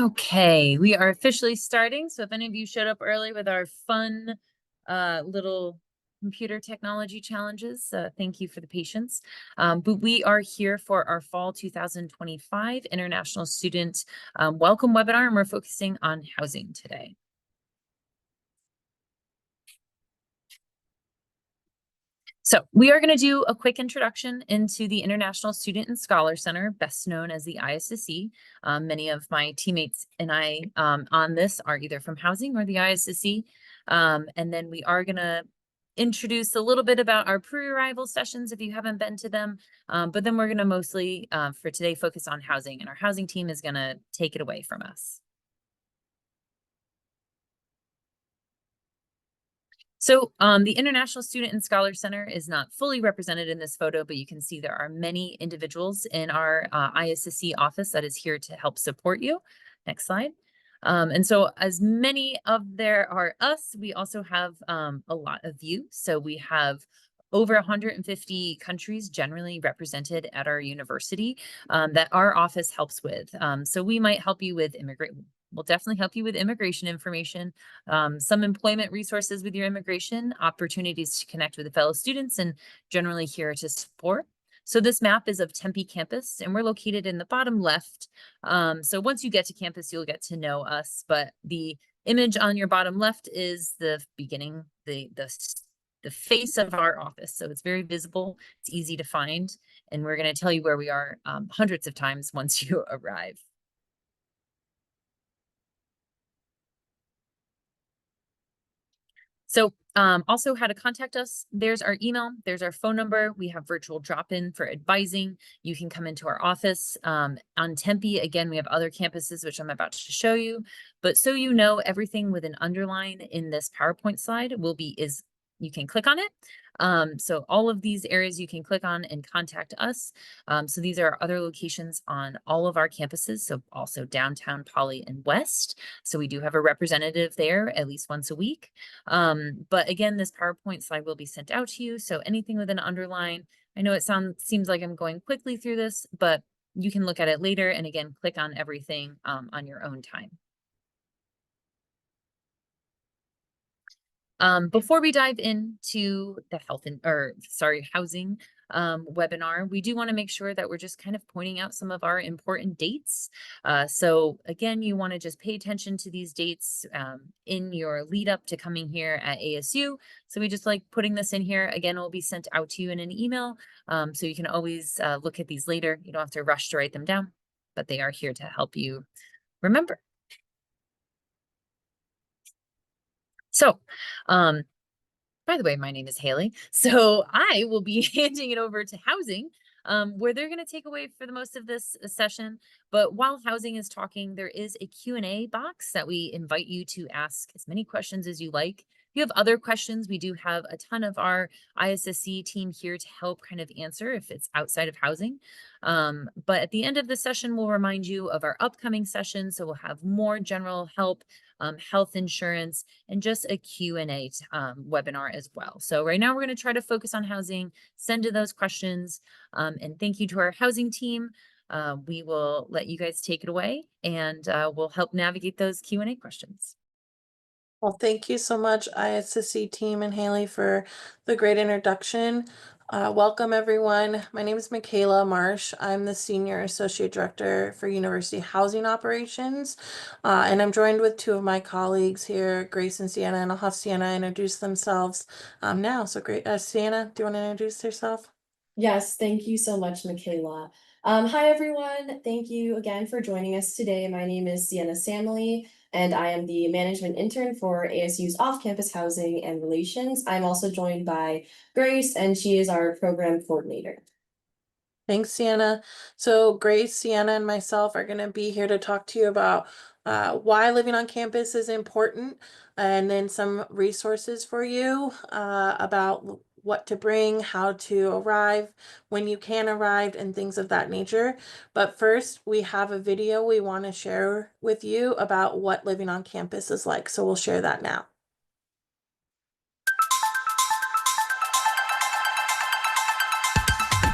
Okay, we are officially starting. So if any of you showed up early with our fun little computer technology challenges, thank you for the patience. But we are here for our fall 2025 International Student Welcome webinar, and we're focusing on housing today. So we are going to do a quick introduction into the International Student and Scholar Center, best known as the ISSC. Many of my teammates and I on this are either from housing or the ISSC. And then we are going to introduce a little bit about our pre-arrival sessions if you haven't been to them. But then we're going to mostly for today focus on housing, and our housing team is going to take it away from us. So the International Student and Scholar Center is not fully represented in this photo, but you can see there are many individuals in our ISSC office that is here to help support you. Next slide. And so as many of there are us, we also have a lot of you. So we have over 150 countries generally represented at our university that our office helps with. So we might help you with We'll definitely help you with immigration information, some employment resources with your immigration, opportunities to connect with fellow students, and generally here to support. So this map is of Tempe campus, and we're located in the bottom left. So once you get to campus, you'll get to know us, but the image on your bottom left is the beginning, the face of our office. So it's very visible, it's easy to find, and we're going to tell you where we are hundreds of times once you arrive. So also how to contact us. There's our email, there's our phone number. We have virtual drop-in for advising. You can come into our office on Tempe. Again, we have other campuses, which I'm about to show you. But so you know, everything with an underline in this PowerPoint slide you can click on it. So all of these areas you can click on and contact us. So these are other locations on all of our campuses. So also downtown, Poly, and West. So we do have a representative there at least once a week. But again, this PowerPoint slide will be sent out to you. So anything with an underline, I know it seems like I'm going quickly through this, but you can look at it later. And again, click on everything on your own time. Before we dive into the housing webinar, we do want to make sure that we're just kind of pointing out some of our important dates. So again, you want to just pay attention to these dates in your lead up to coming here at ASU. So we just like putting this in here. Again, it will be sent out to you in an email. So you can always look at these later. You don't have to rush to write them down, but they are here to help you remember. So, by the way, my name is Haley. So I will be handing it over to housing, where they're going to take away for the most of this session. But while housing is talking, there is a Q&A box that we invite you to ask as many questions as you like. If you have other questions, we do have a ton of our ISSC team here to help kind of answer if it's outside of housing. But at the end of the session, we'll remind you of our upcoming session. So we'll have more general help, health insurance, and just a Q&A webinar as well. So right now we're going to try to focus on housing, send to those questions, and thank you to our housing team. We will let you guys take it away, and we'll help navigate those Q&A questions. Well, thank you so much, ISSC team and Haley, for the great introduction. Welcome, everyone. My name is Michaela Marsh. I'm the Senior Associate Director for University Housing Operations, and I'm joined with two of my colleagues here, Grace and Sienna, and I'll have Sienna introduce themselves now. So great. Sienna, do you want to introduce yourself? Yes, thank you so much, Michaela. Hi, everyone. Thank you again for joining us today. My name is Sienna Samley, and I am the management intern for ASU's off-campus housing and relations. I'm also joined by Grace, and she is our program coordinator. Thanks, Sienna. So Grace, Sienna, and myself are going to be here to talk to you about why living on campus is important, and then some resources for you about what to bring, how to arrive, when you can arrive, and things of that nature. But first, we have a video we want to share with you about what living on campus is like. So we'll share that now.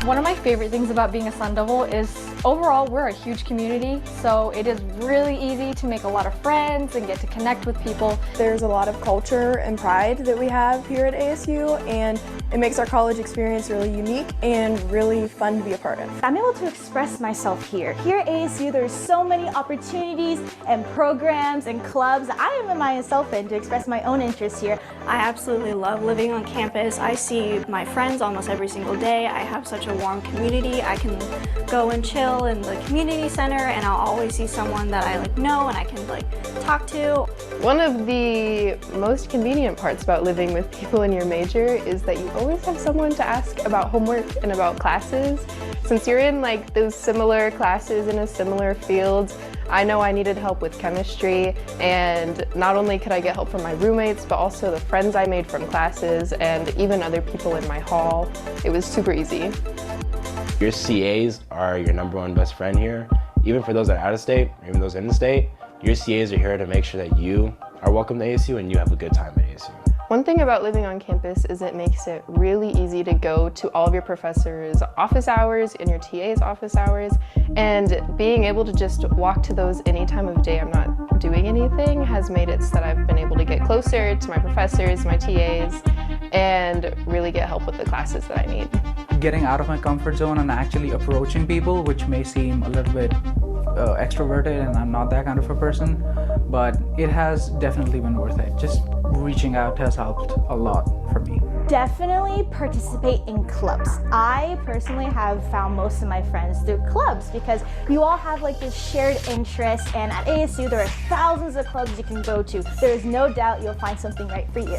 One of my favorite things about being a Sun Devil is Overall, we're a huge community, so it is really easy to make a lot of friends and get to connect with people. There's a lot of culture and pride that we have here at ASU, and it makes our college experience really unique and really fun to be a part of. I'm able to express myself here. Here at ASU, there's so many opportunities and programs and clubs I am myself in to express my own interests here. I absolutely love living on campus. I see my friends almost every single day. I have such a warm community. I can go and chill in the community center and I'll always see someone that I know and I can talk to. One of the most convenient parts about living with people in your major is that you always have someone to ask about homework and about classes. Since you're in those similar classes in a similar field, I know I needed help with chemistry, and not only could I get help from my roommates, but also the friends I made from classes and even other people in my hall. It was super easy. Your CAs are your #1 best friend here. Even for those that are out of state, or even those in the state, your CAs are here to make sure that you are welcome to ASU and you have a good time at ASU. One thing about living on campus is it makes it really easy to go to all of your professors' office hours and your TA's office hours, and being able to just walk to those any time of day I'm not doing anything has made it so that I've been able to get closer to my professors, my TAs, and really get help with the classes that I need. Getting out of my comfort zone and actually approaching people, which may seem a little bit extroverted, and I'm not that kind of a person, but it has definitely been worth it. Just reaching out has helped a lot for me. Definitely participate in clubs. I personally have found most of my friends through clubs because you all have this shared interest, and at ASU there are thousands of clubs you can go to. There is no doubt you'll find something right for you.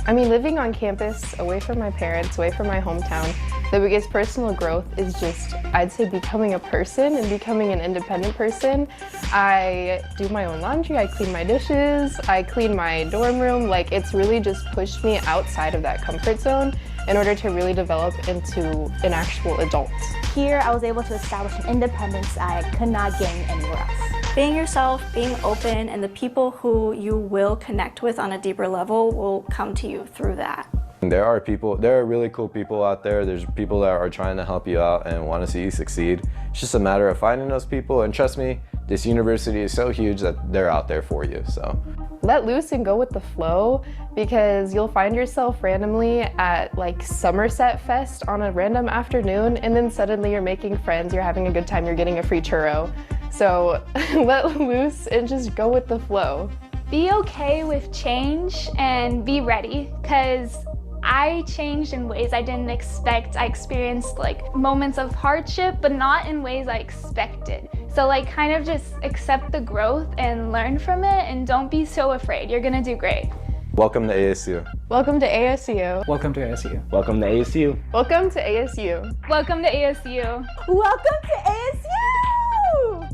I mean, living on campus, away from my parents, away from my hometown, the biggest personal growth is just, I'd say, becoming a person and becoming an independent person. I do my own laundry, I clean my dishes, I clean my dorm room. It's really just pushed me outside of that comfort zone in order to really develop into an actual adult. Here, I was able to establish an independence I could not gain anywhere else. Being yourself, being open, and the people who you will connect with on a deeper level will come to you through that. There are really cool people out there. There's people that are trying to help you out and want to see you succeed. It's just a matter of finding those people, and trust me, this university is so huge that they're out there for you, so. Let loose and go with the flow, because you'll find yourself randomly at Somerset Fest on a random afternoon, and then suddenly you're making friends, you're having a good time, you're getting a free churro. So let loose and just go with the flow. Be okay with change and be ready, because I changed in ways I didn't expect. I experienced moments of hardship, but not in ways I expected. So kind of just accept the growth and learn from it, and don't be so afraid. You're gonna do great. Welcome to ASU. Welcome to ASU. Welcome to ASU. Welcome to ASU. Welcome to ASU. Welcome to ASU. Welcome to ASU!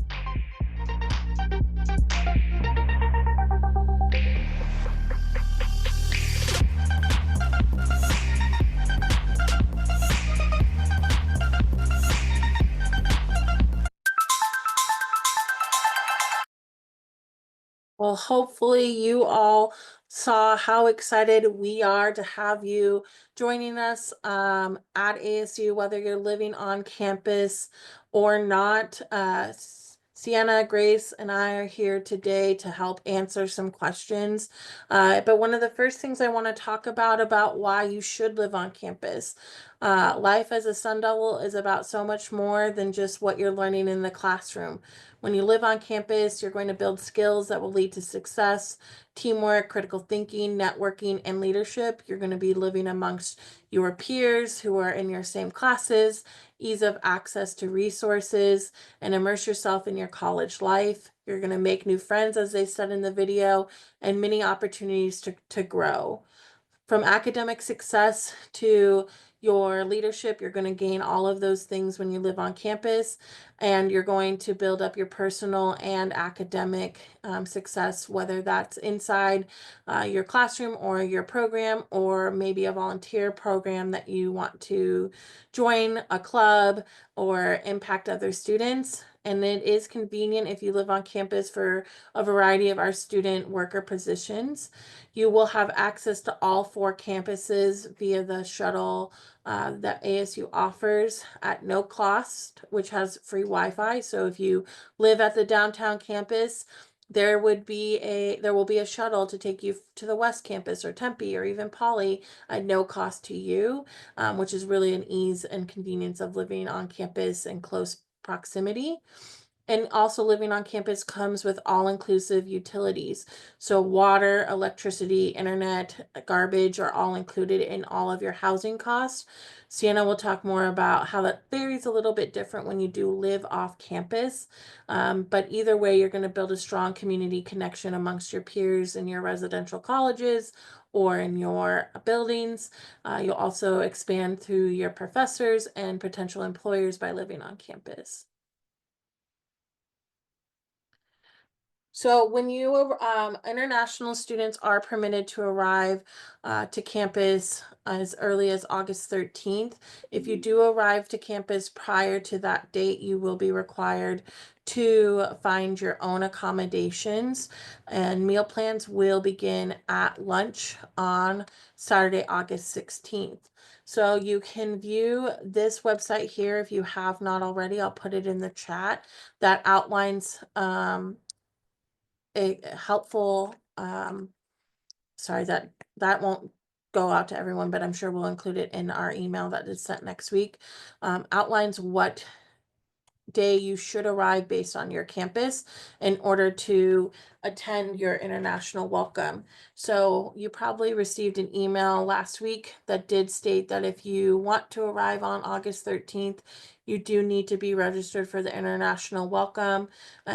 Well, hopefully you all saw how excited we are to have you joining us at ASU, whether you're living on campus or not. Sienna, Grace, and I are here today to help answer some questions. But one of the first things I want to talk about why you should live on campus. Life as a Sun Devil is about so much more than just what you're learning in the classroom. When you live on campus, you're going to build skills that will lead to success, teamwork, critical thinking, networking, and leadership. You're going to be living amongst your peers who are in your same classes, ease of access to resources, and immerse yourself in your college life. You're going to make new friends, as they said in the video, and many opportunities to grow. From academic success to your leadership, you're going to gain all of those things when you live on campus, and you're going to build up your personal and academic success, whether that's inside your classroom or your program, or maybe a volunteer program that you want to join, a club, or impact other students. and it is convenient if you live on campus for a variety of our student worker positions. You will have access to all 4 campuses via the shuttle that ASU offers at no cost, which has free Wi-Fi. So if you live at the downtown campus, there will be a shuttle to take you to the West Campus or Tempe or even Poly at no cost to you, which is really an ease and convenience of living on campus in close proximity. And also living on campus comes with all-inclusive utilities. So water, electricity, internet, garbage are all included in all of your housing costs. Sienna will talk more about how that varies a little bit different when you do live off campus. But either way, you're going to build a strong community connection amongst your peers in your residential colleges or in your buildings. You'll also expand through your professors and potential employers by living on campus. So when you international students are permitted to arrive to campus as early as August 13th. If you do arrive to campus prior to that date, you will be required to find your own accommodations, and meal plans will begin at lunch on Saturday, August 16th. So you can view this website here if you have not already. I'll put it in the chat that outlines a helpful sorry, that won't go out to everyone, but I'm sure we'll include it in our email that is sent next week. Outlines what day you should arrive based on your campus in order to attend your international welcome. So you probably received an email last week that did state that if you want to arrive on August 13th, you do need to be registered for the international welcome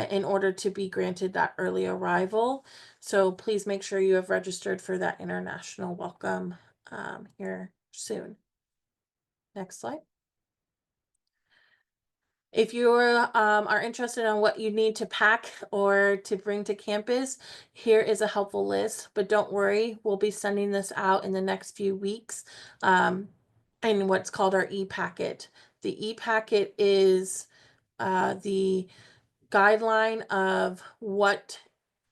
in order to be granted that early arrival. So please make sure you have registered for that international welcome here soon. Next slide. If you are interested in what you need to pack or to bring to campus, here is a helpful list, but don't worry, we'll be sending this out in the next few weeks in what's called our e-packet. The e-packet is the guideline of what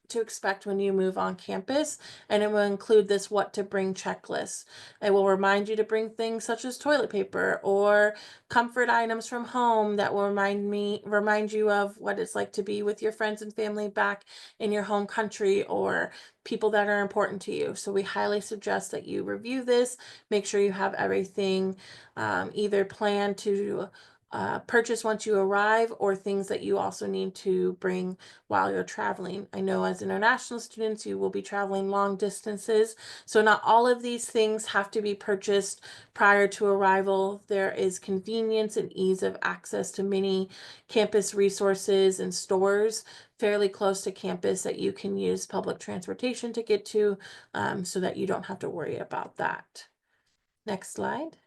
to expect when you move on campus, and it will include this what to bring checklist. It will remind you to bring things such as toilet paper or comfort items from home that will remind you of what it's like to be with your friends and family back in your home country or people that are important to you. So we highly suggest that you review this, make sure you have everything either planned to purchase once you arrive or things that you also need to bring while you're traveling. I know as international students, you will be traveling long distances. So not all of these things have to be purchased prior to arrival. There is convenience and ease of access to many campus resources and stores fairly close to campus that you can use public transportation to get to so that you don't have to worry about that. Next slide.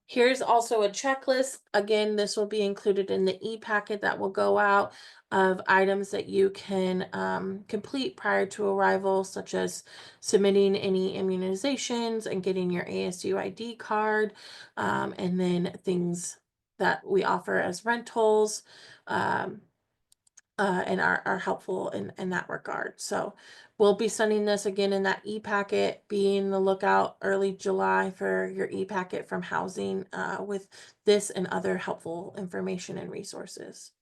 Here's also a checklist. Again, this will be included in the e-packet that will go out of items that you can complete prior to arrival, such as submitting any immunizations and getting your ASU ID card, and then things that we offer as rentals and are helpful in that regard. So we'll be sending this again in that e-packet. Be in the lookout early July for your e-packet from housing with this and other helpful information and resources.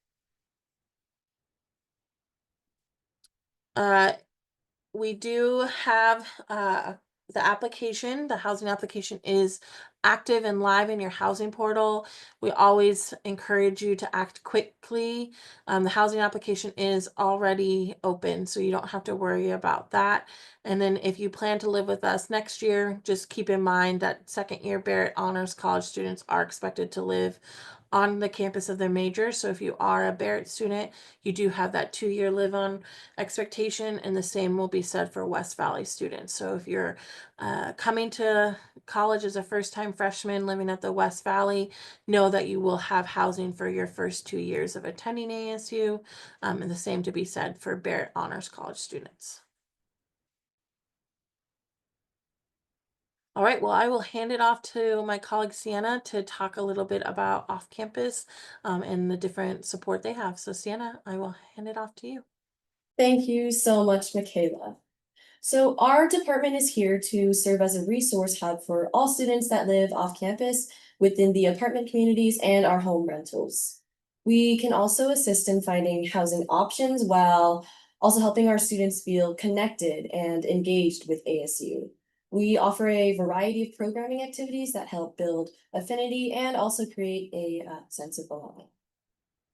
We do have the application, the housing application is active and live in your housing portal. We always encourage you to act quickly. The housing application is already open, so you don't have to worry about that. And then if you plan to live with us next year, just keep in mind that second year Barrett Honors College students are expected to live on the campus of their major. So if you are a Barrett student, you do have that 2-year live on expectation, and the same will be said for West Valley students. So if you're coming to college as a first-time freshman living at the West Valley, know that you will have housing for your first 2 years of attending ASU, and the same to be said for Barrett Honors College students. All right, well, I will hand it off to my colleague Sienna to talk a little bit about off-campus and the different support they have. So Sienna, I will hand it off to you. Thank you so much, Michaela. So our department is here to serve as a resource hub for all students that live off campus within the apartment communities and our home rentals. We can also assist in finding housing options while also helping our students feel connected and engaged with ASU. We offer a variety of programming activities that help build affinity and also create a sense of belonging.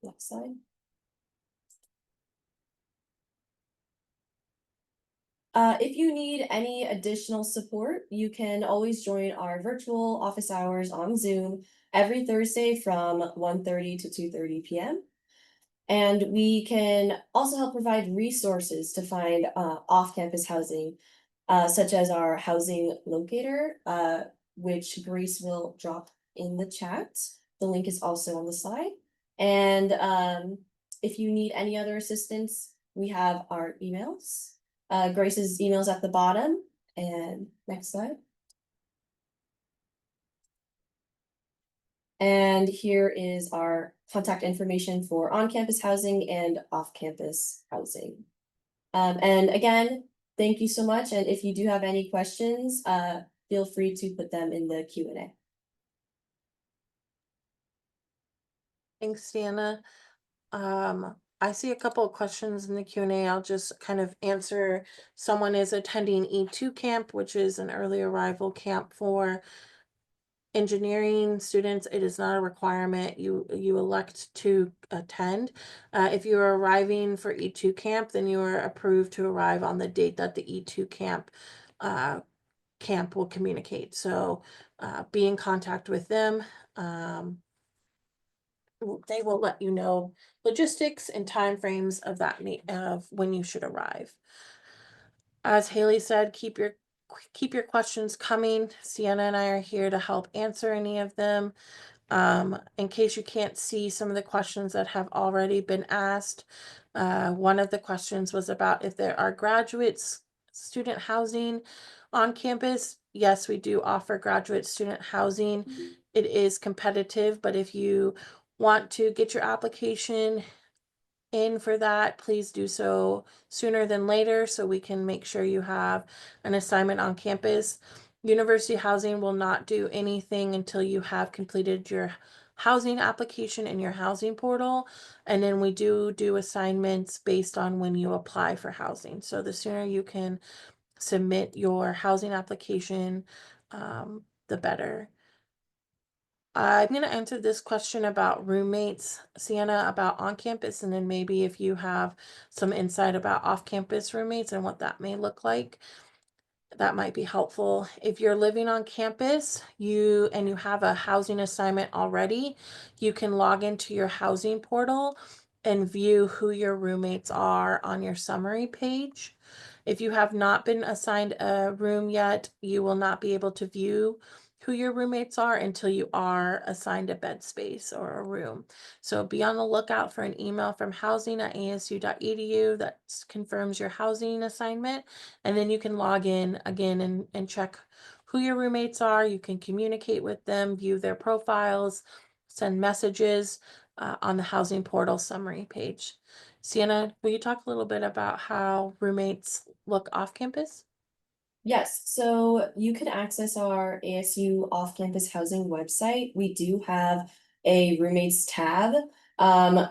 Next slide. If you need any additional support, you can always join our virtual office hours on Zoom every Thursday from 1:30 to 2:30 p.m. And we can also help provide resources to find off-campus housing, such as our housing locator, which Grace will drop in the chat. The link is also on the slide. And if you need any other assistance, we have our emails. Grace's email's at the bottom. And next slide. And here is our contact information for on-campus housing and off-campus housing. And again, thank you so much. And if you do have any questions, feel free to put them in the Q&A. Thanks, Sienna. I see a couple of questions in the Q&A. I'll just kind of answer. Someone is attending E2 camp, which is an early arrival camp for engineering students. It is not a requirement. You elect to attend. If you are arriving for E2 camp, then you are approved to arrive on the date that the E2 camp will communicate. So be in contact with them. They will let you know logistics and timeframes of that of when you should arrive. As Haley said, keep your questions coming. Sienna and I are here to help answer any of them. In case you can't see some of the questions that have already been asked, one of the questions was about if there are graduate student housing on campus. Yes, we do offer graduate student housing. It is competitive, but if you want to get your application in for that, please do so sooner than later so we can make sure you have an assignment on campus. University Housing will not do anything until you have completed your housing application in your housing portal, and then we do assignments based on when you apply for housing. So the sooner you can submit your housing application, the better. I'm going to answer this question about roommates, Sienna, about on campus, and then maybe if you have some insight about off campus roommates and what that may look like, that might be helpful. If you're living on campus, you have a housing assignment already, you can log into your housing portal and view who your roommates are on your summary page. If you have not been assigned a room yet, you will not be able to view who your roommates are until you are assigned a bed space or a room. So be on the lookout for an email from housing@asu.edu that confirms your housing assignment, and then you can log in again and check who your roommates are. You can communicate with them, view their profiles, send messages on the housing portal summary page. Sienna, will you talk a little bit about how roommates look off campus? Yes, so you can access our ASU off-campus housing website. We do have a roommates tab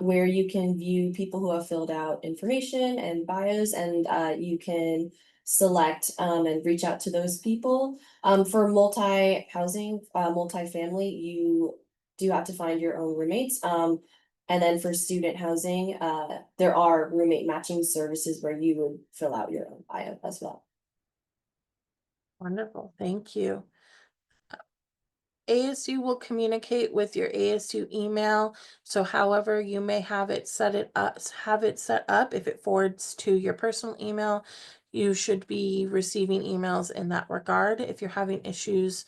where you can view people who have filled out information and bios, and you can select and reach out to those people. For multi-housing, multi-family, you do have to find your own roommates. And then for student housing, there are roommate matching services where you would fill out your own bio as well. Wonderful, thank you. ASU will communicate with your ASU email. So however you may have it set up, if it forwards to your personal email, you should be receiving emails in that regard. If you're having issues,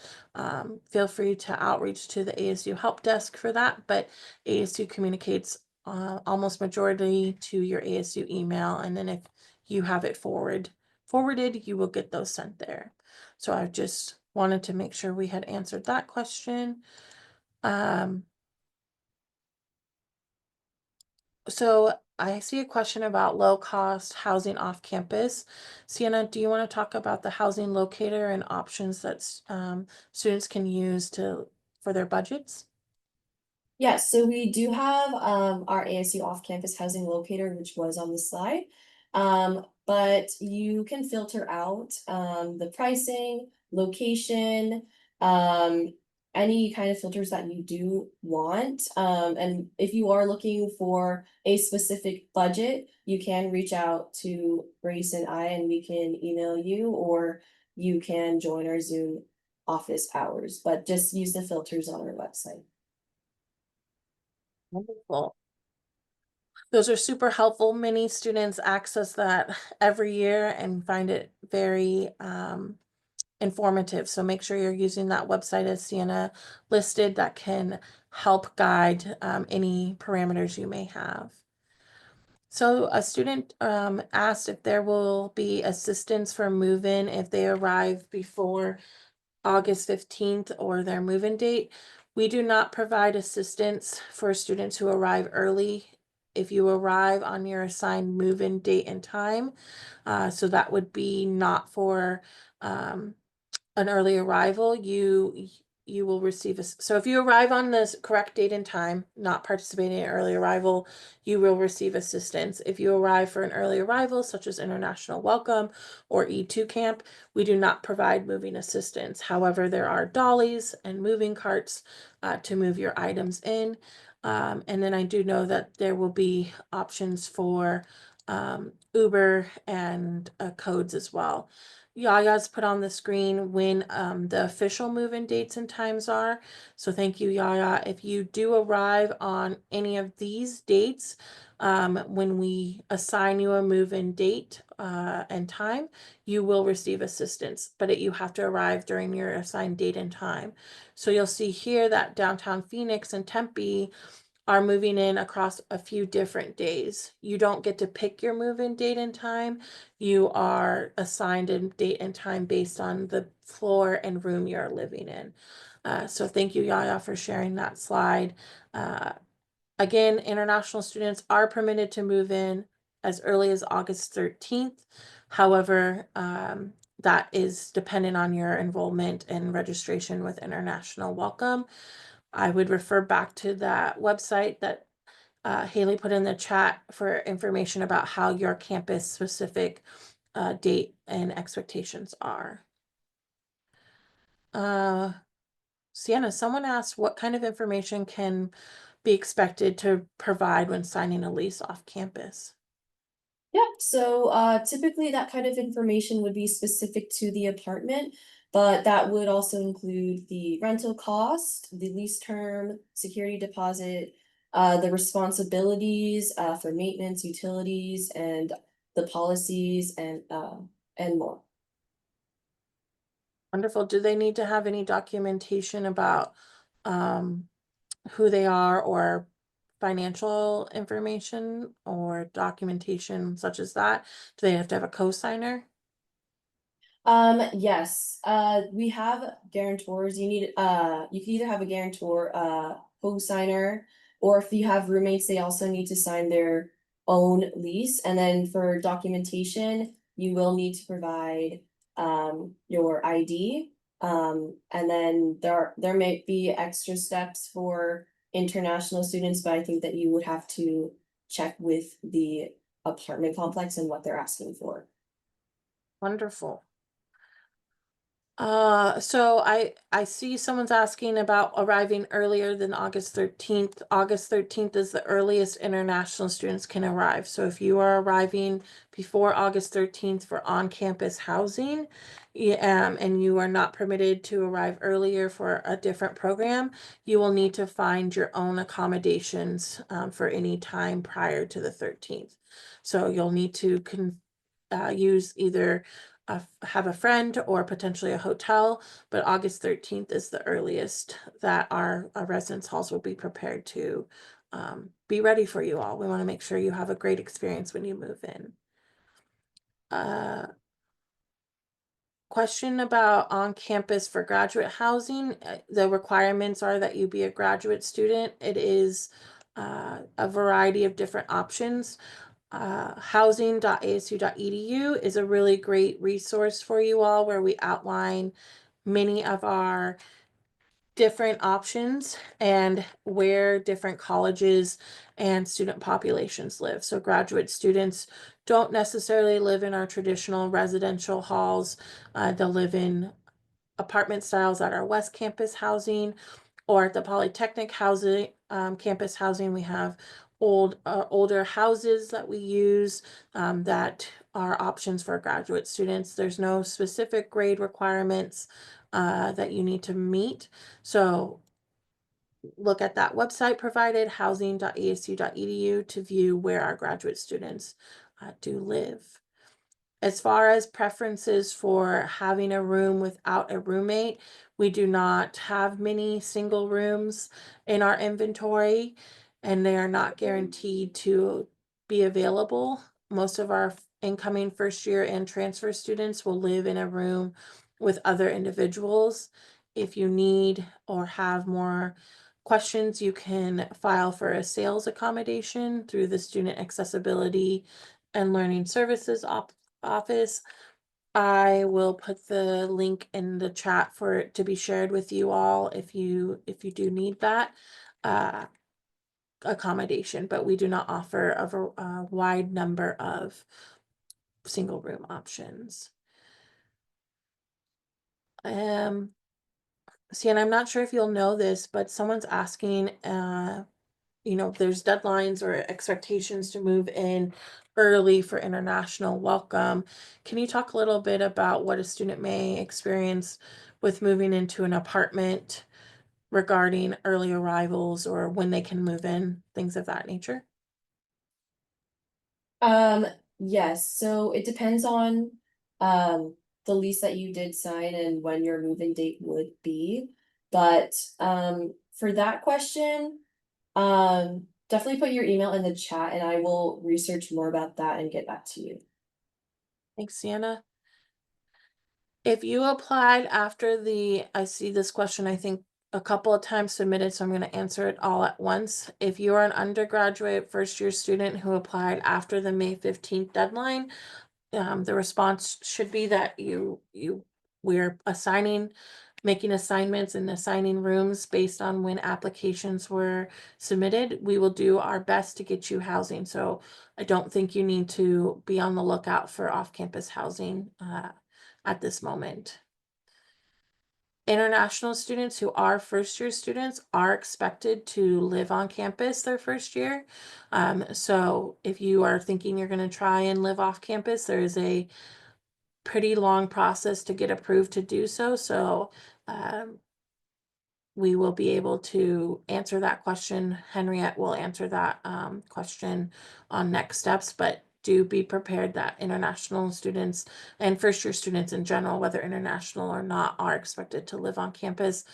feel free to outreach to the ASU help desk for that, but ASU communicates almost majority to your ASU email, and then if you have it forwarded, you will get those sent there. So I just wanted to make sure we had answered that question. So I see a question about low-cost housing off campus. Sienna, do you want to talk about the housing locator and options that students can use for their budgets? Yes, so we do have our ASU off-campus housing locator, which was on the slide. But you can filter out the pricing, location, any kind of filters that you do want. And if you are looking for a specific budget, you can reach out to Grace and I, and we can email you, or you can join our Zoom office hours, but just use the filters on our website. Wonderful. Those are super helpful. Many students access that every year and find it very informative. So make sure you're using that website as Sienna listed that can help guide any parameters you may have. So a student asked if there will be assistance for move-in if they arrive before August 15th or their move-in date. We do not provide assistance for students who arrive early. If you arrive on your assigned move-in date and time, so that would be not for an early arrival, you will receive so if you arrive on the correct date and time, not participating in early arrival, you will receive assistance. If you arrive for an early arrival, such as International Welcome or E2 Camp, we do not provide moving assistance. However, there are dollies and moving carts to move your items in. And then I do know that there will be options for Uber and codes as well. Yaya's put on the screen when the official move-in dates and times are. So thank you, Yaya. If you do arrive on any of these dates, when we assign you a move-in date and time, you will receive assistance, but you have to arrive during your assigned date and time. So you'll see here that downtown Phoenix and Tempe are moving in across a few different days. You don't get to pick your move-in date and time. You are assigned a date and time based on the floor and room you're living in. So thank you, Yaya, for sharing that slide. Again, international students are permitted to move in as early as August 13th. However, that is dependent on your enrollment and registration with International Welcome. I would refer back to that website that Haley put in the chat for information about how your campus specific date and expectations are. Sienna, someone asked what kind of information can be expected to provide when signing a lease off campus? Yep, so typically that kind of information would be specific to the apartment, but that would also include the rental cost, the lease term, security deposit, the responsibilities for maintenance, utilities, and the policies and more. Wonderful. Do they need to have any documentation about who they are or financial information or documentation such as that? Do they have to have a co-signer? Yes, we have guarantors. You need, you can either have a guarantor, co-signer, or if you have roommates, they also need to sign their own lease. And then for documentation, you will need to provide, your ID. And then there may be extra steps for international students, but I think that you would have to check with the apartment complex and what they're asking for. Wonderful. So I see someone's asking about arriving earlier than August 13th. August 13th is the earliest international students can arrive. So if you are arriving before August 13th for on-campus housing, and you are not permitted to arrive earlier for a different program, you will need to find your own accommodations for any time prior to the 13th. So you'll need to use either have a friend or potentially a hotel, but August 13th is the earliest that our residence halls will be prepared to be ready for you all. We want to make sure you have a great experience when you move in. question about on campus for graduate housing. The requirements are that you be a graduate student. It is a variety of different options. Housing.asu.edu is a really great resource for you all, where we outline many of our different options and where different colleges and student populations live. So graduate students don't necessarily live in our traditional residential halls. They'll live in apartment styles at our West Campus housing, or at the Polytechnic housing campus housing. We have older houses that we use that are options for graduate students. There's no specific grade requirements that you need to meet. So look at that website provided, housing.asu.edu, to view where our graduate students do live. As far as preferences for having a room without a roommate, we do not have many single rooms in our inventory, and they are not guaranteed to be available. Most of our incoming first year and transfer students will live in a room with other individuals. If you need or have more questions, you can file for a sales accommodation through the Student Accessibility and Learning Services office. I will put the link in the chat for it to be shared with you all if you do need that accommodation, but we do not offer a wide number of single room options. See, and I'm not sure if you'll know this, but someone's asking, there's deadlines or expectations to move in early for international welcome. Can you talk a little bit about what a student may experience with moving into an apartment regarding early arrivals, or when they can move in, things of that nature? Yes, so it depends on the lease that you did sign and when your move-in date would be. But for that question, definitely put your email in the chat and I will research more about that and get back to you. Thanks, Sienna. If you applied after I see this question, I think a couple of times submitted, so I'm going to answer it all at once. If you are an undergraduate first year student who applied after the May 15th deadline, the response should be that we're making assignments and assigning rooms based on when applications were submitted. We will do our best to get you housing. So I don't think you need to be on the lookout for off-campus housing at this moment. International students who are first year students are expected to live on campus their first year. So if you are thinking you're going to try and live off campus, there is a pretty long process to get approved to do so. So we will be able to answer that question. Henriette will answer that question on next steps, but do be prepared that international students and first year students in general, whether international or not, are expected to live on campus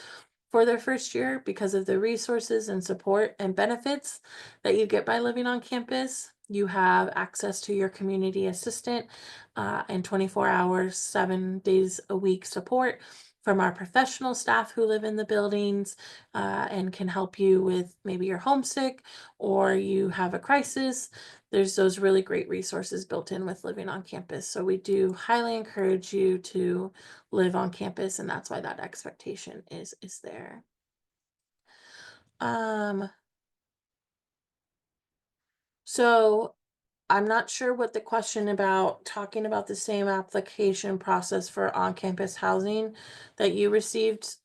for their first year because of the resources and support and benefits that you get by living on campus. You have access to your community assistant and 24 hours, 7 days a week support from our professional staff who live in the buildings and can help you with maybe you're homesick or you have a crisis. There's those really great resources built in with living on campus. So we do highly encourage you to live on campus, and that's why that expectation is there. So I'm not sure what the question about talking about the same application process for on-campus housing that you received.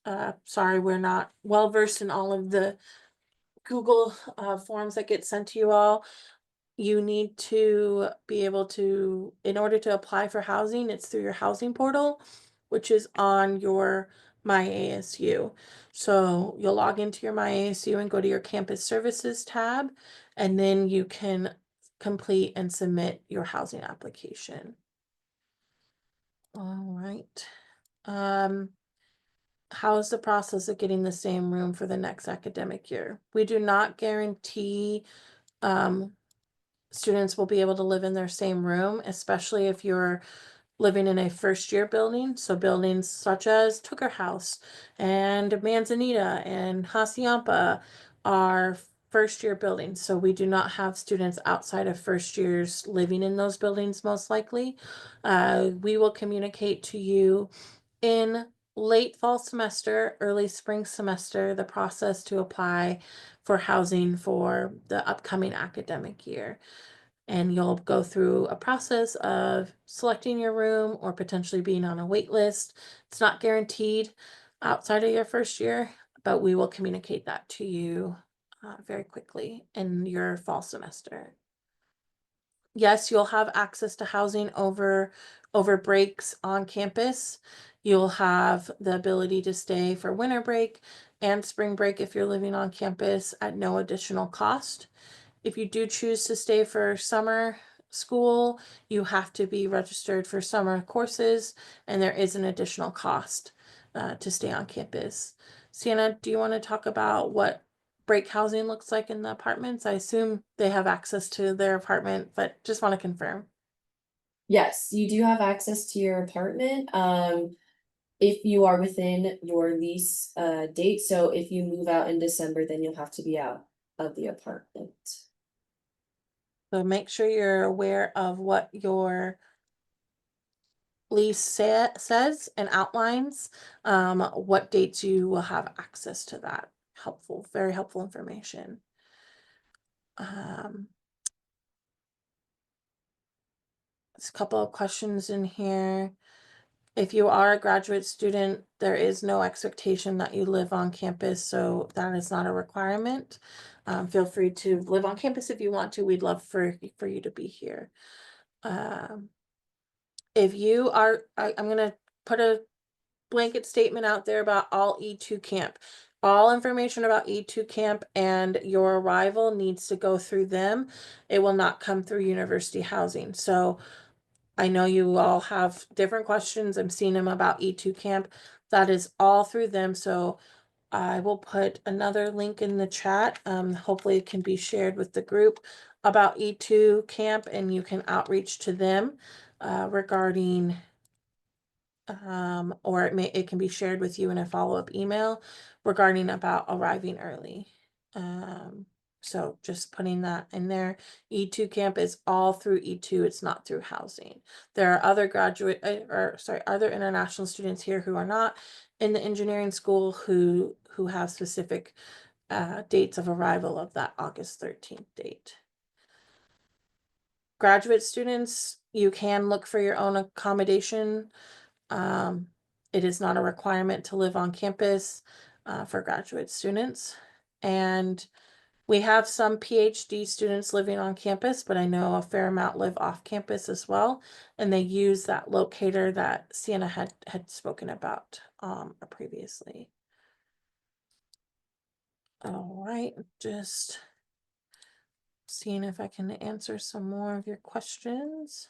Sorry, we're not well versed in all of the Google forms that get sent to you all. You need to be able to, in order to apply for housing, it's through your housing portal, which is on your My ASU. So you'll log into your My ASU and go to your campus services tab, and then you can complete and submit your housing application. All right. How is the process of getting the same room for the next academic year? We do not guarantee students will be able to live in their same room, especially if you're living in a first year building. So buildings such as Tucker House and Manzanita and Hacienda are first year buildings. So we do not have students outside of first years living in those buildings most likely. We will communicate to you in late fall semester, early spring semester, the process to apply for housing for the upcoming academic year. And you'll go through a process of selecting your room or potentially being on a wait list. It's not guaranteed outside of your first year, but we will communicate that to you very quickly in your fall semester. Yes, you'll have access to housing over breaks on campus. You'll have the ability to stay for winter break and spring break if you're living on campus at no additional cost. If you do choose to stay for summer school, you have to be registered for summer courses, and there is an additional cost to stay on campus. Sienna, do you want to talk about what break housing looks like in the apartments? I assume they have access to their apartment, but just want to confirm. Yes, you do have access to your apartment. If you are within your lease date, so if you move out in December, then you'll have to be out of the apartment. So make sure you're aware of what your lease says and outlines what dates you will have access to that. Helpful, very helpful information. There's a couple of questions in here. If you are a graduate student, there is no expectation that you live on campus, so that is not a requirement. Feel free to live on campus if you want to. We'd love for you to be here. If you are, I'm going to put a blanket statement out there about all E2 camp. All information about E2 camp and your arrival needs to go through them. It will not come through university housing. So I know you all have different questions. I'm seeing them about E2 camp. That is all through them. So I will put another link in the chat. Hopefully it can be shared with the group about E2 camp, and you can outreach to them regarding or it can be shared with you in a follow-up email regarding about arriving early. So just putting that in there. E2 camp is all through E2. It's not through housing. There are other other international students here who are not in the engineering school who have specific dates of arrival of that August 13th date. Graduate students, you can look for your own accommodation. It is not a requirement to live on campus for graduate students. And we have some PhD students living on campus, but I know a fair amount live off campus as well. And they use that locator that Sienna had spoken about previously. All right, just seeing if I can answer some more of your questions.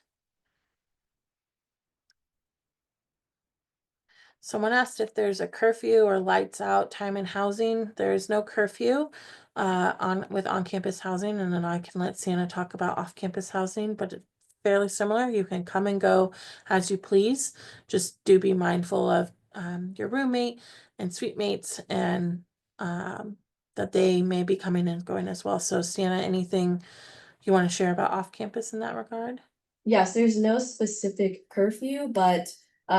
Someone asked if there's a curfew or lights out time in housing. There is no curfew with on-campus housing, and then I can let Sienna talk about off-campus housing, but it's fairly similar. You can come and go as you please. Just do be mindful of your roommate and suite mates, and that they may be coming and going as well. So Sienna, anything you want to share about off-campus in that regard? Yes, there's no specific curfew, but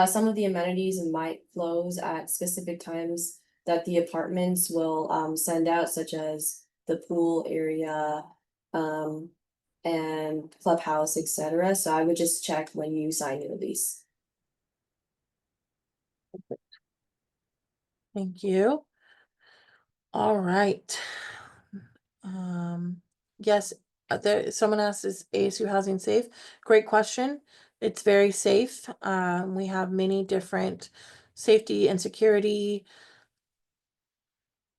some of the amenities might close at specific times that the apartments will send out, such as the pool area and clubhouse, etc. So I would just check when you sign your lease. Thank you. All right. Yes, someone asked, is ASU housing safe? Great question. It's very safe. We have many different safety and security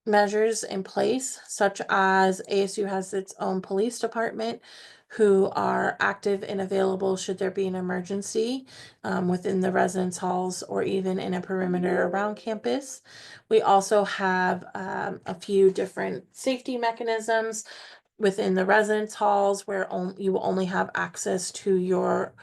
measures in place, such as ASU has its own police department who are active and available should there be an emergency within the residence halls or even in a perimeter around campus. We also have a few different safety mechanisms within the residence halls where you will only have access to your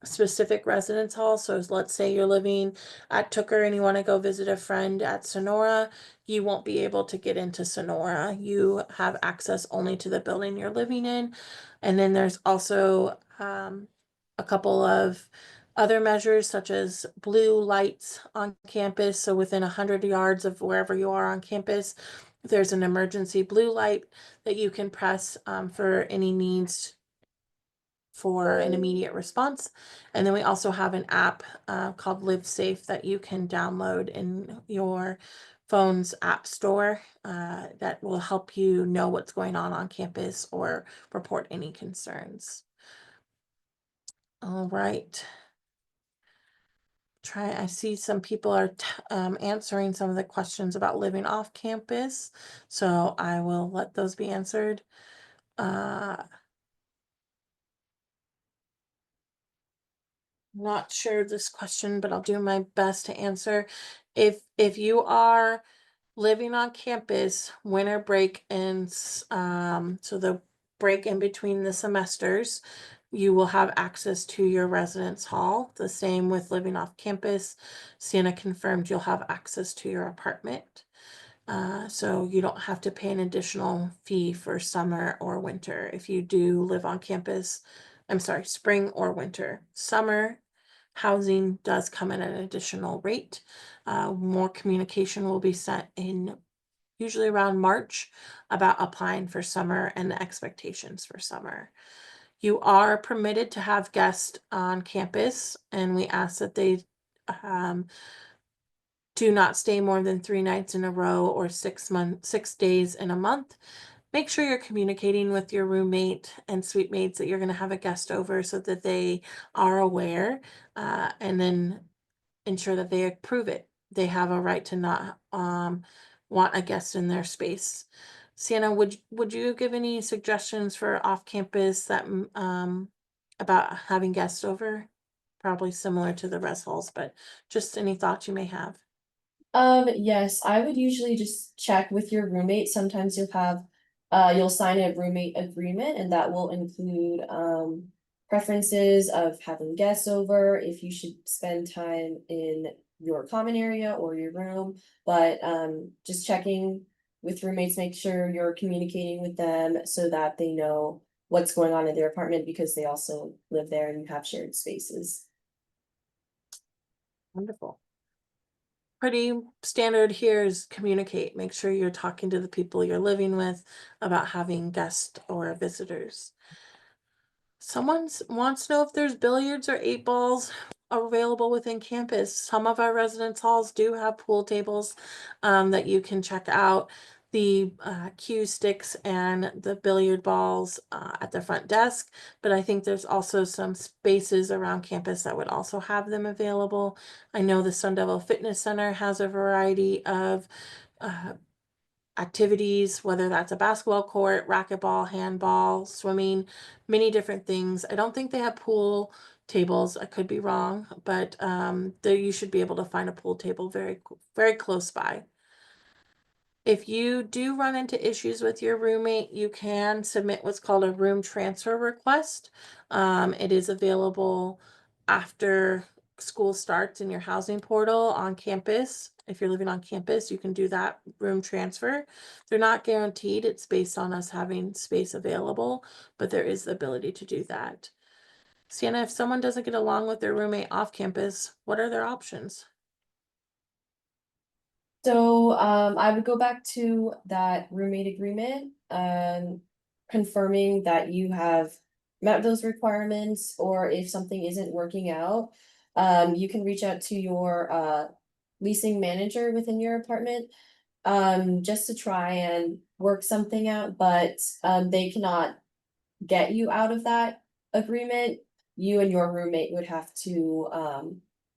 specific residence hall. So let's say you're living at Tooker and you want to go visit a friend at Sonora, you won't be able to get into Sonora. You have access only to the building you're living in. And then there's also a couple of other measures such as blue lights on campus. So within 100 yards of wherever you are on campus, there's an emergency blue light that you can press for any needs for an immediate response. And then we also have an app called Live Safe that you can download in your phone's app store that will help you know what's going on campus or report any concerns. All right. I see some people are answering some of the questions about living off campus, so I will let those be answered. Not sure this question, but I'll do my best to answer. If you are living on campus, winter break ends, so the break in between the semesters, you will have access to your residence hall. The same with living off campus. Sienna confirmed you'll have access to your apartment. So you don't have to pay an additional fee for summer or winter if you do live on campus. I'm sorry, spring or winter. Summer housing does come at an additional rate. More communication will be sent in usually around March about applying for summer and the expectations for summer. You are permitted to have guests on campus, and we ask that they do not stay more than 3 nights in a row or 6 days in a month. Make sure you're communicating with your roommate and suite mates that you're going to have a guest over so that they are aware, and then ensure that they approve it. They have a right to not want a guest in their space. Sienna, would you give any suggestions for off campus that about having guests over? Probably similar to the res halls, but just any thoughts you may have. Yes, I would usually just check with your roommate. Sometimes you'll sign a roommate agreement and that will include, preferences of having guests over, if you should spend time in your common area or your room. But, just checking with roommates, make sure you're communicating with them so that they know what's going on in their apartment because they also live there and you have shared spaces. Wonderful. Pretty standard here is communicate. Make sure you're talking to the people you're living with about having guests or visitors. Someone wants to know if there's billiards or 8 balls available within campus. Some of our residence halls do have pool tables that you can check out. The cue sticks and the billiard balls at the front desk, but I think there's also some spaces around campus that would also have them available. I know the Sun Devil Fitness Center has a variety of activities, whether that's a basketball court, racquetball, handball, swimming, many different things. I don't think they have pool tables. I could be wrong, but there you should be able to find a pool table very close by. If you do run into issues with your roommate, you can submit what's called a room transfer request. It is available after school starts in your housing portal on campus. If you're living on campus, you can do that room transfer. They're not guaranteed. It's based on us having space available, but there is the ability to do that. Sienna, if someone doesn't get along with their roommate off campus, what are their options? So, I would go back to that roommate agreement, confirming that you have met those requirements, or if something isn't working out, you can reach out to your, leasing manager within your apartment, just to try and work something out, but, they cannot get you out of that agreement. You and your roommate would have to,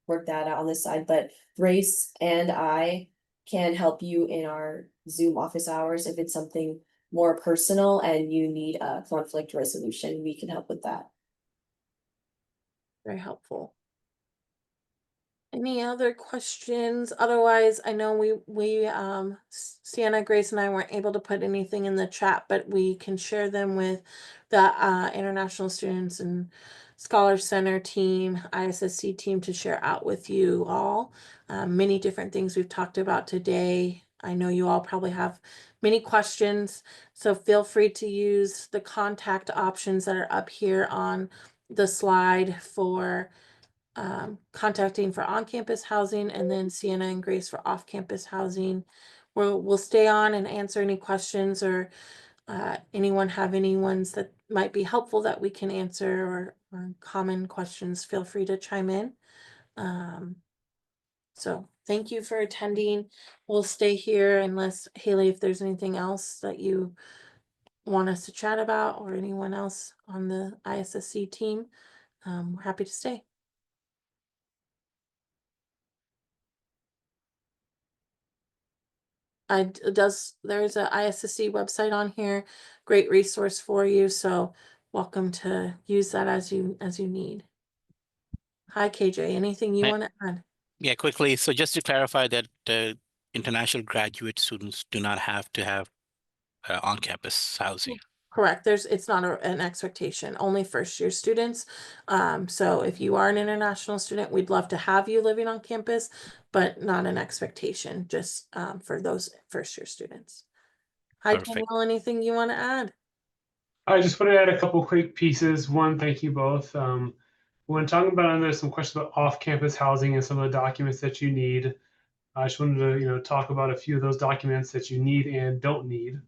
work that out on the side, but Grace and I can help you in our Zoom office hours if it's something more personal and you need a conflict resolution, we can help with that. Very helpful. Any other questions? Otherwise, I know Sienna, Grace, and I weren't able to put anything in the chat, but we can share them with the International Students and Scholar Center team, ISSC team, to share out with you all. Many different things we've talked about today. I know you all probably have many questions, so feel free to use the contact options that are up here on the slide for contacting for on-campus housing, and then Sienna and Grace for off-campus housing. We'll stay on and answer any questions, or anyone have any ones that might be helpful that we can answer, or common questions, feel free to chime in. So thank you for attending. We'll stay here unless, Haley, if there's anything else that you want us to chat about, or anyone else on the ISSC team, we're happy to stay. There's a ISSC website on here, great resource for you, so welcome to use that as you need. Hi KJ, anything you want to add? Yeah, quickly. So just to clarify that international graduate students do not have to have on-campus housing. Correct. It's not an expectation, only first year students. So if you are an international student, we'd love to have you living on campus, but not an expectation, just for those first year students. Hi, Perfect. Daniel, anything you want to add? I just want to add a couple quick pieces. One, thank you both. When talking about, and there's some questions about off-campus housing and some of the documents that you need. I just wanted to, talk about a few of those documents that you need and don't need.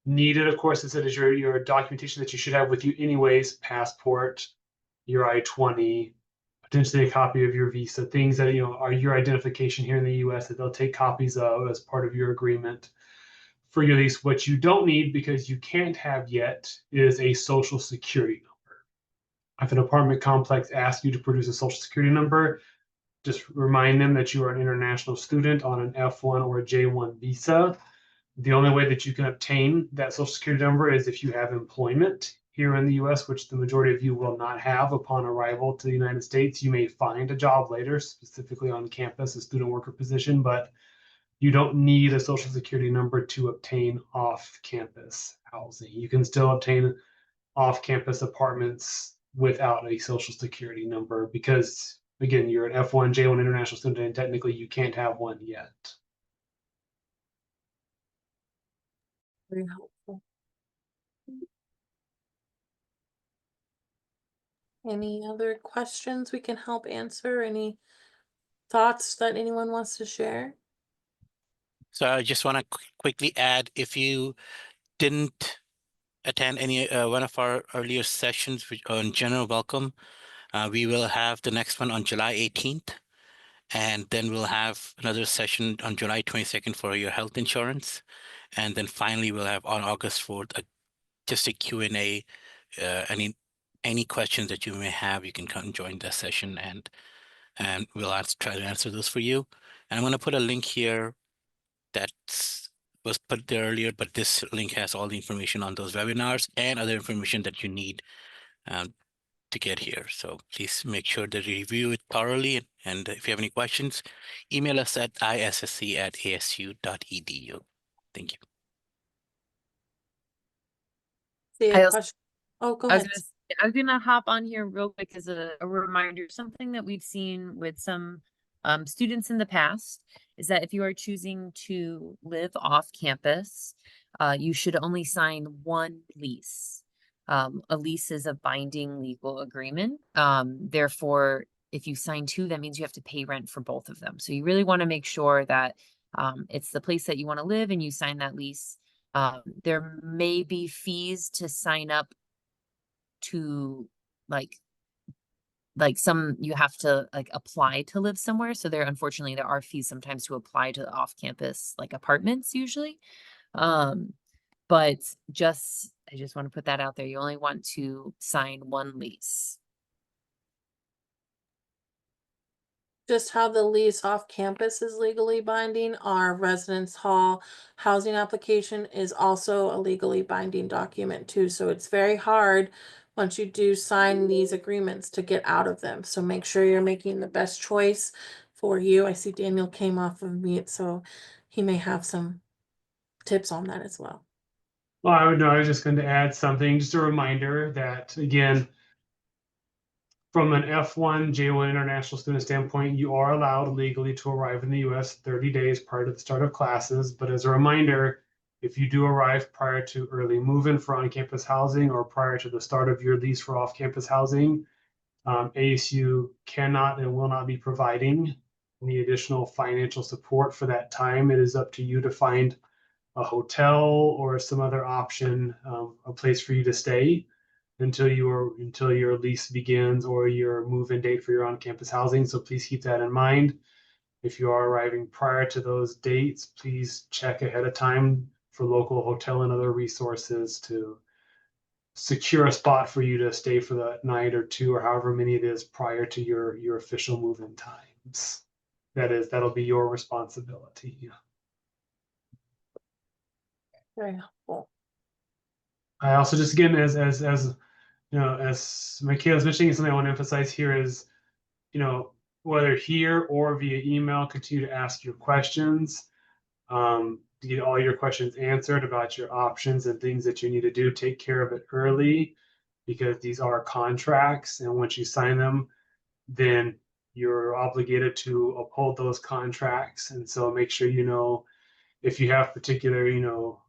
Needed, of course, is your documentation that you should have with you anyways: passport, your I-20, potentially a copy of your visa, things that are your identification here in the U.S. that they'll take copies of as part of your agreement. For your lease, what you don't need, because you can't have yet, is a social security number. If an apartment complex asks you to produce a social security number, just remind them that you are an international student on an F1 or a J1 visa. The only way that you can obtain that social security number is if you have employment here in the US, which the majority of you will not have upon arrival to the United States. You may find a job later, specifically on campus, a student worker position, but you don't need a social security number to obtain off-campus housing. You can still obtain off-campus apartments without a social security number because, again, you're an F1, J1 international student, and technically you can't have one yet. Very helpful. Any other questions we can help answer? Any thoughts that anyone wants to share? So I just want to quickly add, if you didn't attend any one of our earlier sessions on general welcome, we will have the next one on July 18th. And then we'll have another session on July 22nd for your health insurance. And then finally, we'll have on August 4th, just a Q&A. Any questions that you may have, you can come and join the session, and we'll try to answer those for you. And I'm going to put a link here that was put there earlier, but this link has all the information on those webinars and other information that you need to get here. So please make sure that you review it thoroughly. And if you have any questions, email us at issc@asu.edu. Thank you. Oh, go I ahead. was gonna hop on here real quick as a reminder. Something that we've seen with some students in the past is that if you are choosing to live off campus, you should only sign one lease. A lease is a binding legal agreement. Therefore, if you sign two, that means you have to pay rent for both of them. So you really want to make sure that it's the place that you want to live and you sign that lease. There may be fees to sign up to like some, you have to like apply to live somewhere. So unfortunately there are fees sometimes to apply to off-campus like apartments usually. But I just want to put that out there. You only want to sign one lease. Just how the lease off campus is legally binding, our residence hall housing application is also a legally binding document too. So it's very hard once you do sign these agreements to get out of them. So make sure you're making the best choice for you. I see Daniel came off of mute, so he may have some tips on that as well. Well, I was just going to add something, just a reminder that, again, from an F1, J1 international student standpoint, you are allowed legally to arrive in the US 30 days prior to the start of classes. But as a reminder, if you do arrive prior to early move-in for on-campus housing or prior to the start of your lease for off-campus housing, ASU cannot and will not be providing any additional financial support for that time. It is up to you to find a hotel or some other option, a place for you to stay until your lease begins or your move-in date for your on-campus housing. So please keep that in mind. If you are arriving prior to those dates, please check ahead of time for local hotel and other resources to secure a spot for you to stay for the night or two or however many it is prior to your official move-in times. That'll be your responsibility. Very helpful. I also just, again, as you know, as Michaela's mentioning, something I want to emphasize here is, you know, whether here or via email, continue to ask your questions, to get all your questions answered about your options and things that you need to do. Take care of it early, because these are contracts, and once you sign them, then you're obligated to uphold those contracts. And so make sure you know if you have particular, you know,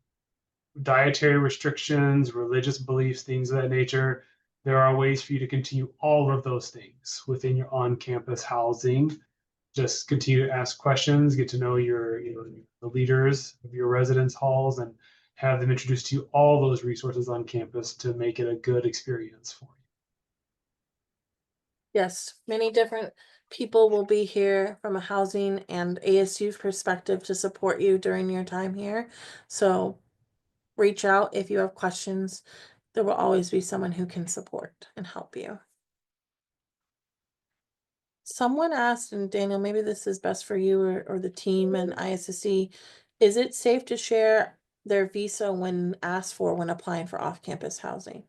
dietary restrictions, religious beliefs, things of that nature. There are ways for you to continue all of those things within your on-campus housing. Just continue to ask questions, get to know the leaders of your residence halls, and have them introduce to you all those resources on campus to make it a good experience for you. Yes, many different people will be here from a housing and ASU perspective to support you during your time here. So reach out if you have questions. There will always be someone who can support and help you. Someone asked, and Daniel, maybe this is best for you or the team and ISSC, is it safe to share their visa when asked for when applying for off-campus housing?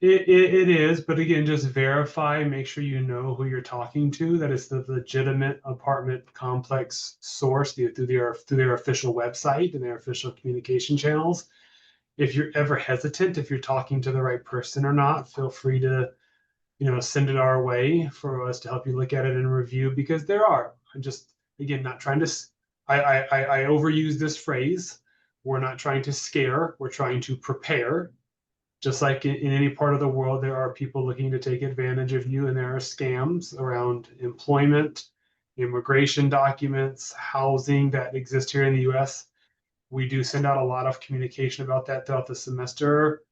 It is, but again, just verify, make sure you know who you're talking to, that it's the legitimate apartment complex source through their official website and their official communication channels. If you're ever hesitant, if you're talking to the right person or not, feel free to, you know, send it our way for us to help you look at it and review, because I'm just, again, not trying to, I overuse this phrase. We're not trying to scare, we're trying to prepare. Just like in any part of the world, there are people looking to take advantage of you, and there are scams around employment, immigration documents, housing that exist here in the US. We do send out a lot of communication about that throughout the semester,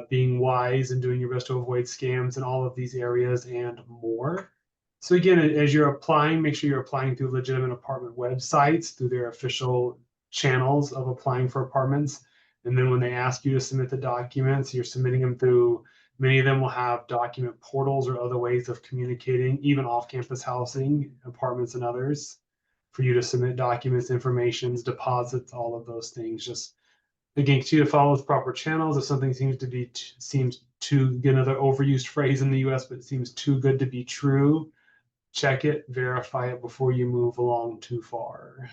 being wise and doing your best to avoid scams in all of these areas and more. So again, as you're applying, make sure you're applying through legitimate apartment websites, through their official channels of applying for apartments. And then when they ask you to submit the documents, you're submitting them through, many of them will have document portals or other ways of communicating, even off-campus housing, apartments and others, for you to submit documents, informations, deposits, all of those things. Just again, continue to follow the proper channels. If something seems to get another overused phrase in the US, but it seems too good to be true, check it, verify it before you move along too far.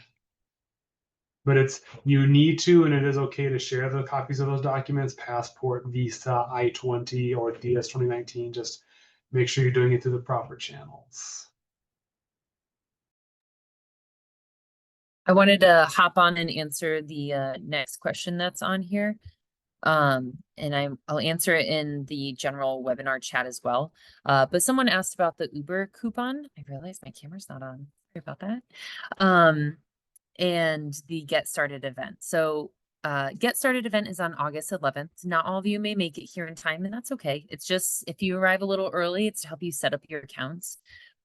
But you need to, and it is okay to share the copies of those documents, passport, visa, I-20, or DS 2019. Just make sure you're doing it through the proper channels. I wanted to hop on and answer the next question that's on here. And I'll answer it in the general webinar chat as well. But someone asked about the Uber coupon. I realized my camera's not on. Sorry about that. And the Get Started event. So Get Started event is on August 11th. Not all of you may make it here in time, and that's okay. It's just, if you arrive a little early, it's to help you set up your accounts.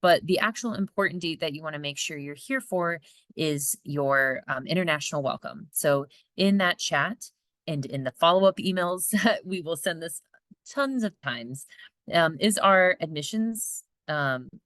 But the actual important date that you want to make sure you're here for is your international welcome. So in that chat and in the follow-up emails, we will send this tons of times, is our admissions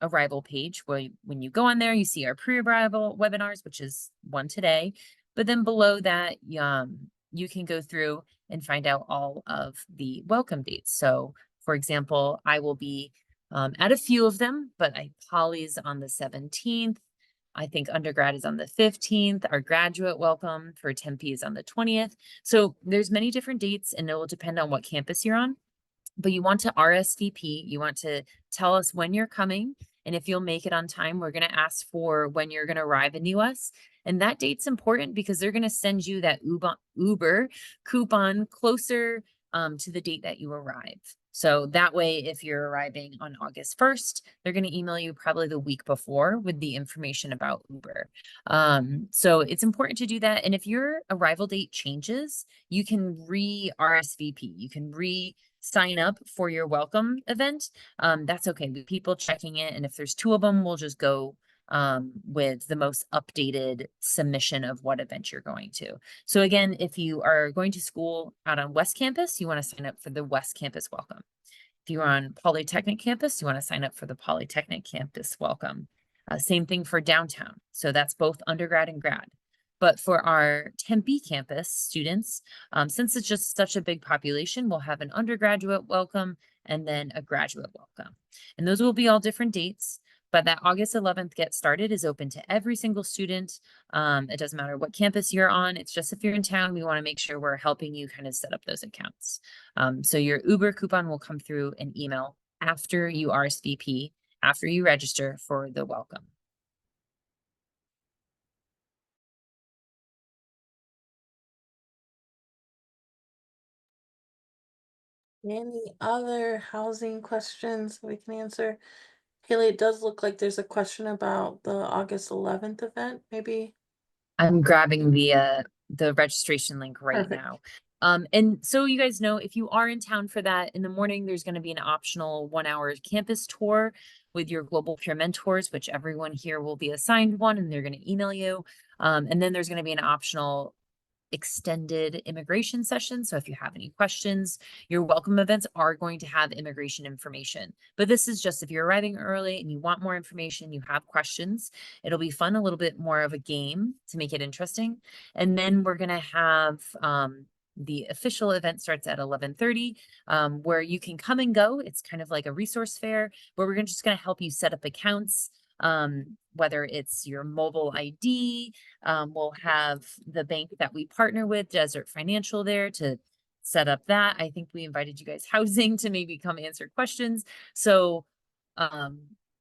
arrival page, where when you go on there, you see our pre-arrival webinars, which is one today. But then below that, you can go through and find out all of the welcome dates. So for example, I will be at a few of them, but Poly's on the 17th. I think undergrad is on the 15th. Our graduate welcome for Tempe is on the 20th. So there's many different dates, and it will depend on what campus you're on. But you want to RSVP, you want to tell us when you're coming. And if you'll make it on time, we're going to ask for when you're going to arrive in the US. And that date's important because they're going to send you that Uber coupon closer to the date that you arrive. So that way, if you're arriving on August 1st, they're going to email you probably the week before with the information about Uber. So it's important to do that. And if your arrival date changes, you can RSVP. You can sign up for your welcome event. That's okay. With people checking it. And if there's two of them, we'll just go with the most updated submission of what event you're going to. So again, if you are going to school out on West Campus, you want to sign up for the West Campus welcome. If you're on Polytechnic campus, you want to sign up for the Polytechnic campus welcome. Same thing for downtown. So that's both undergrad and grad. But for our Tempe campus students, since it's just such a big population, we'll have an undergraduate welcome and then a graduate welcome. And those will be all different dates. But that August 11th Get Started is open to every single student. It doesn't matter what campus you're on. It's just if you're in town, we want to make sure we're helping you kind of set up those accounts. So your Uber coupon will come through an email after you RSVP, after you register for the welcome. Any other housing questions we can answer? Haley, it does look like there's a question about the August 11th event, maybe. I'm grabbing the registration link right Perfect. now. And so you guys know, if you are in town for that, in the morning, there's going to be an optional 1-hour campus tour with your global peer mentors, which everyone here will be assigned one, and they're going to email you. And then there's going to be an optional extended immigration session. So if you have any questions, your welcome events are going to have immigration information. But this is just if you're arriving early and you want more information, you have questions, it'll be fun, a little bit more of a game to make it interesting. And then we're going to have the official event starts at 11:30, where you can come and go. It's kind of like a resource fair where we're just going to help you set up accounts. Whether it's your mobile ID, we'll have the bank that we partner with, Desert Financial, there to set up that. I think we invited you guys housing to maybe come answer questions. So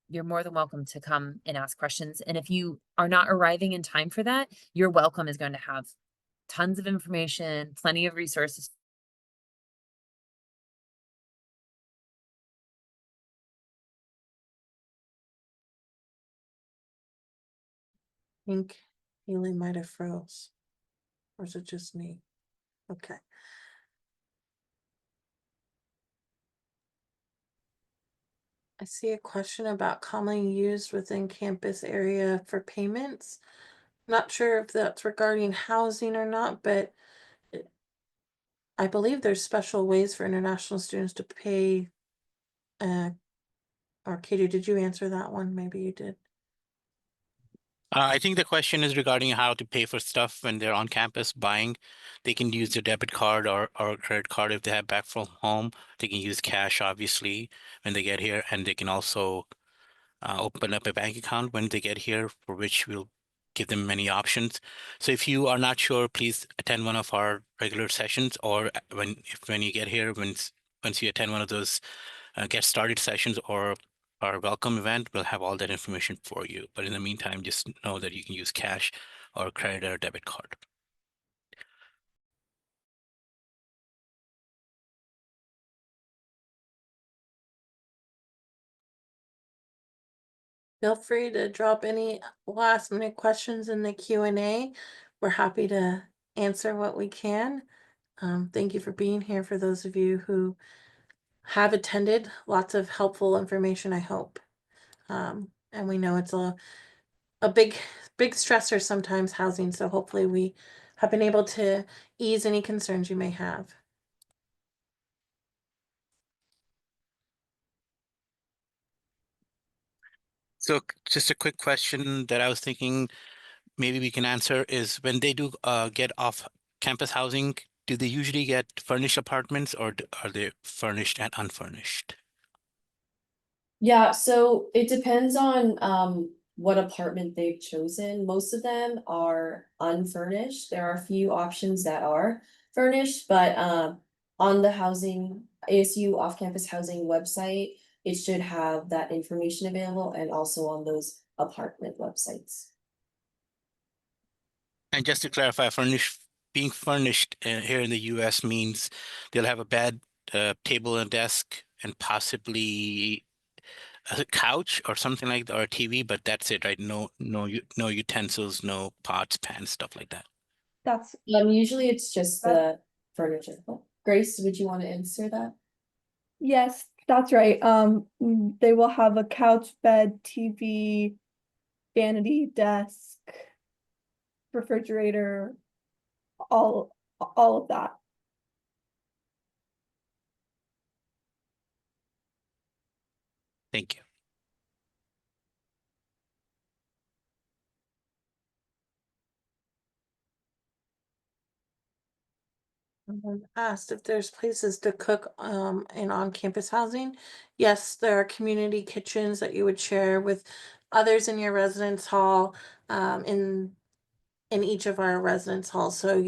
you're more than welcome to come and ask questions. And if you are not arriving in time for that, your welcome is going to have tons of information, plenty of resources. I think Haley might have froze. Or is it just me? Okay. I see a question about commonly used within campus area for payments. Not sure if that's regarding housing or not, but I believe there's special ways for international students to pay. Or Katie, did you answer that one? Maybe you did. I think the question is regarding how to pay for stuff when they're on campus buying. They can use their debit card or credit card if they have back from home. They can use cash, obviously, when they get here, and they can also open up a bank account when they get here, for which we'll give them many options. So if you are not sure, please attend one of our regular sessions, or when you get here, once you attend one of those get started sessions or our welcome event, we'll have all that information for you. But in the meantime, just know that you can use cash or credit or debit card. Feel free to drop any last minute questions in the Q&A. We're happy to answer what we can. Thank you for being here. For those of you who have attended, lots of helpful information, I hope. And we know it's a big stressor sometimes, housing, so hopefully we have been able to ease any concerns you may have. So just a quick question that I was thinking maybe we can answer is, when they do get off campus housing, do they usually get furnished apartments, or are they furnished and unfurnished? Yeah, so it depends on what apartment they've chosen. Most of them are unfurnished. There are a few options that are furnished, but on the ASU off-campus housing website, it should have that information available, and also on those apartment websites. And just to clarify, being furnished here in the US means they'll have a bed, table and desk, and possibly a couch or something like that, or a TV, but that's it, right? No utensils, no pots, pans, stuff like that. That's Usually it's just the furniture. Grace, would you want to answer that? Yes, that's right. They will have a couch, bed, TV, vanity, desk, refrigerator, all of that. Thank you. Asked if there's places to cook in on-campus housing. Yes, there are community kitchens that you would share with others in your residence hall in each of our residence halls. So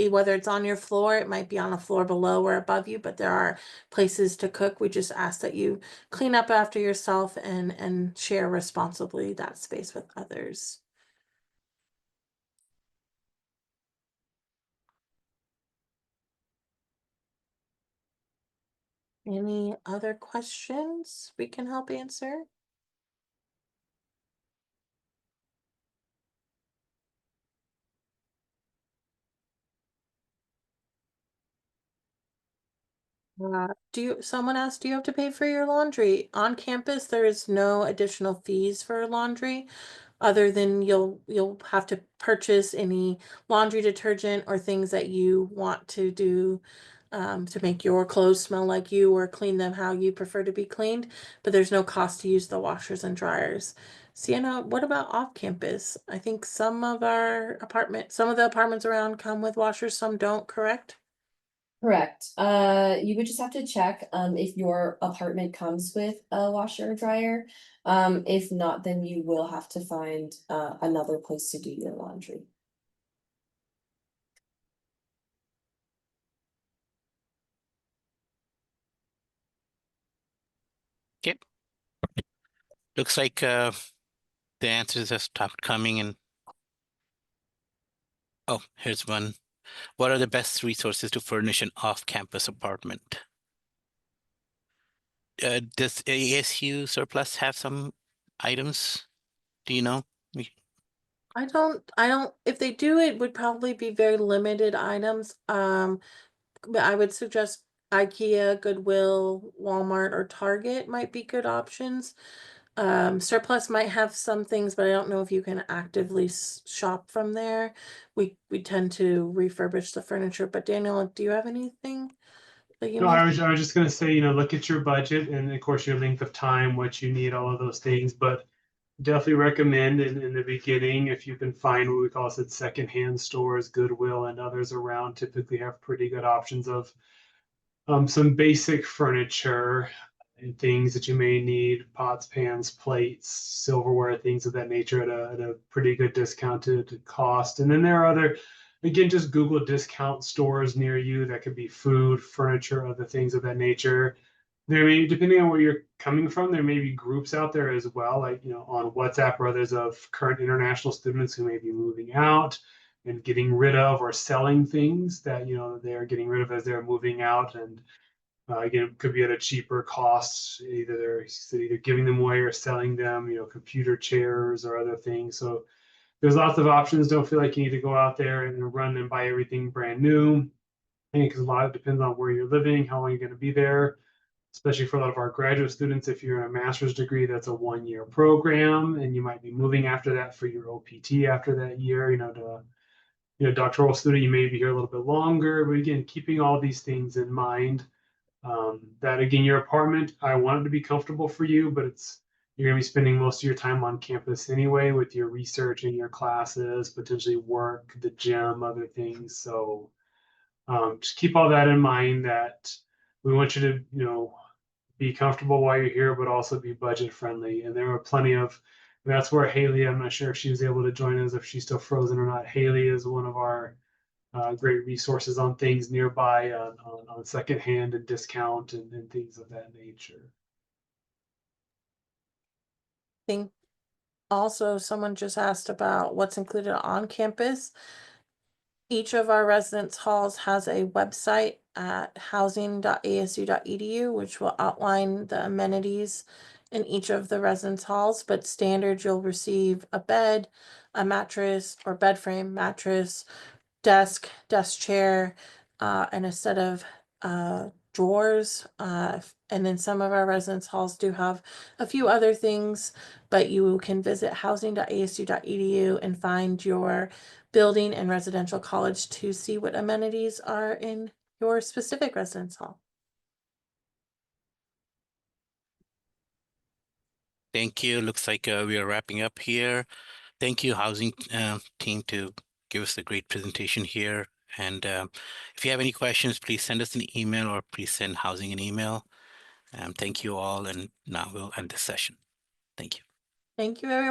whether it's on your floor, it might be on a floor below or above you, but there are places to cook. We just ask that you clean up after yourself and share responsibly that space with others. Any other questions we can help answer? Someone asked, do you have to pay for your laundry? On campus, there is no additional fees for laundry, other than you'll have to purchase any laundry detergent or things that you want to do to make your clothes smell like you or clean them how you prefer to be cleaned, but there's no cost to use the washers and dryers. Sienna, what about off campus? I think some of the apartments around come with washers, some don't, correct? Correct. You would just have to check if your apartment comes with a washer or dryer. If not, then you will have to find another place to do your laundry. Okay. Looks like the answers have stopped coming, and oh, here's one. What are the best resources to furnish an off-campus apartment? Does ASU Surplus have some items? Do you know? I don't, if they do, it would probably be very limited items. But I would suggest IKEA, Goodwill, Walmart, or Target might be good options. Surplus might have some things, but I don't know if you can actively shop from there. We tend to refurbish the furniture, but Daniel, do you have anything that you No, might? I was just gonna say, look at your budget and of course your length of time, what you need, all of those things, but definitely recommend in the beginning, if you can find what we call secondhand stores, Goodwill and others around typically have pretty good options of some basic furniture and things that you may need, pots, pans, plates, silverware, things of that nature at a pretty good discounted cost. And then there are other, again, just Google discount stores near you that could be food, furniture, other things of that nature. There may, depending on where you're coming from, there may be groups out there as well, like, on WhatsApp or others, of current international students who may be moving out and getting rid of or selling things that they're getting rid of as they're moving out. And again, it could be at a cheaper cost. Either they're giving them away or selling them, computer chairs or other things. So there's lots of options. Don't feel like you need to go out there and run and buy everything brand new. Because a lot of it depends on where you're living, how long you're going to be there. Especially for a lot of our graduate students, if you're in a master's degree, that's a 1-year program, and you might be moving after that for your OPT after that year. Doctoral student, you may be here a little bit longer. But again, keeping all these things in mind, that again, your apartment, I want it to be comfortable for you, but you're going to be spending most of your time on campus anyway with your research and your classes, potentially work, the gym, other things. So Just keep all that in mind, that we want you to, be comfortable while you're here, but also be budget friendly. And there were plenty of, that's where Haley, I'm not sure if she was able to join us, if she's still frozen or not. Haley is one of our great resources on things nearby, on secondhand and discount and things of that nature. Think also someone just asked about what's included on campus. Each of our residence halls has a website at housing.asu.edu, which will outline the amenities in each of the residence halls. But standard, you'll receive a bed, a mattress or bed frame, mattress, desk chair, and a set of drawers. And then some of our residence halls do have a few other things, but you can visit housing.asu.edu and find your building and residential college to see what amenities are in your specific residence hall. Thank you. Looks like we are wrapping up here. Thank you, housing team, to give us a great presentation here. And if you have any questions, please send us an email, or please send housing an email. Thank you all. And now we'll end this session. Thank you. Thank you, everyone.